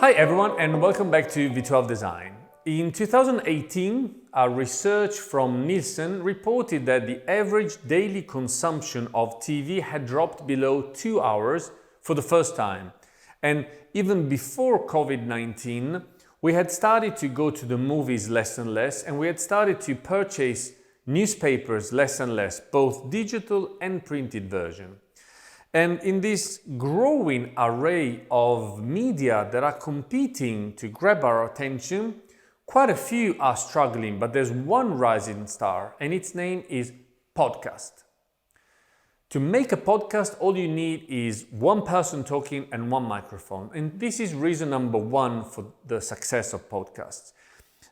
Hi everyone and welcome back to V12 Design. In 2018, a research from Nielsen reported that the average daily consumption of TV had dropped below 2 hours for the first time. And even before COVID-19, we had started to go to the movies less and less, and we had started to purchase newspapers less and less, both digital and printed version. And in this growing array of media that are competing to grab our attention, quite a few are struggling, but there's one rising star, and its name is podcast. To make a podcast, all you need is one person talking and one microphone. And this is reason number one for the success of podcasts.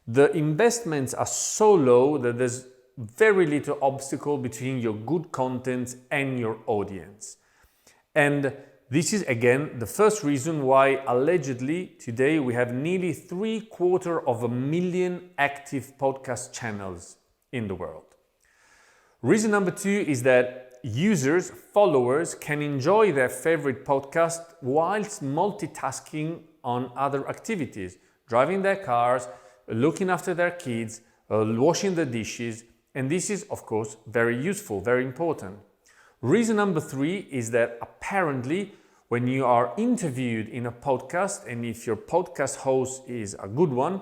The investments are so low that there's very little obstacle between your good content and your audience. And this is again the first reason why allegedly today we have nearly 750,000 active podcast channels in the world. Reason number two is that users, followers can enjoy their favorite podcast whilst multitasking on other activities, driving their cars, looking after their kids, washing the dishes, and this is of course very useful, very important. Reason number three is that apparently when you are interviewed in a podcast, and if your podcast host is a good one,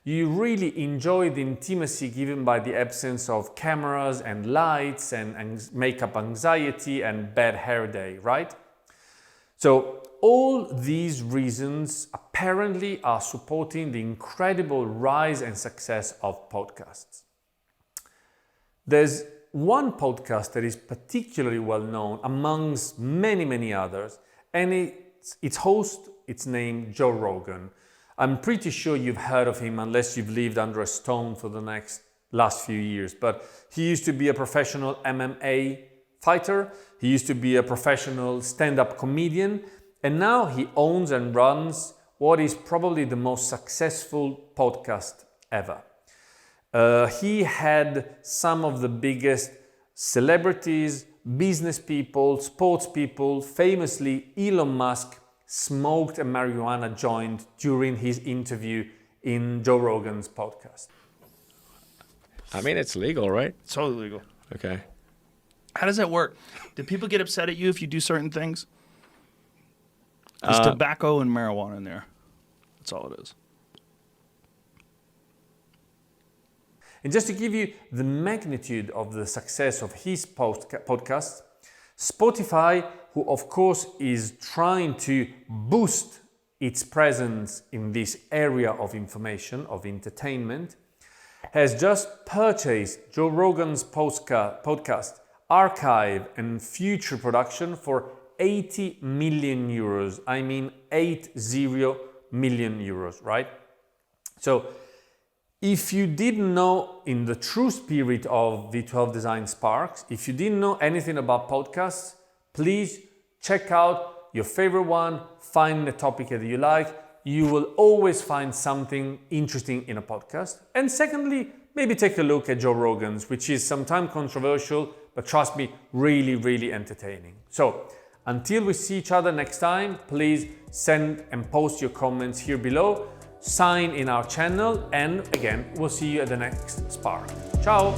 you really enjoy the intimacy given by the absence of cameras and lights and makeup anxiety and bad hair day, right? So all these reasons apparently are supporting the incredible rise and success of podcasts. There's one podcast that is particularly well known amongst many others, and its host, it's named Joe Rogan. I'm pretty sure you've heard of him unless you've lived under a stone for the last few years, but he used to be a professional MMA fighter, he used to be a professional stand-up comedian, and now he owns and runs what is probably the most successful podcast ever. He had some of the biggest celebrities, business people, sports people. Famously, Elon Musk smoked a marijuana joint during his interview in Joe Rogan's podcast. I mean, it's legal, right? It's totally legal. Okay. How does that work? Do people get upset at you if you do certain things? There's tobacco and marijuana in there. That's all it is. And just to give you the magnitude of the success of his podcast, Spotify, who of course is trying to boost its presence in this area of information, of entertainment, has just purchased Joe Rogan's podcast archive and future production for 80 million euros. I mean 80 million euros, right? So if you didn't know, in the true spirit of V12 Design Sparks, if you didn't know anything about podcasts, please check out your favorite one, find the topic that you like. You will always find something interesting in a podcast. And secondly, maybe take a look at Joe Rogan's, which is sometimes controversial, but trust me, really entertaining. So until we see each other next time, please send and post your comments here below. Sign in our channel, and again, we'll see you at the next Spark. Ciao!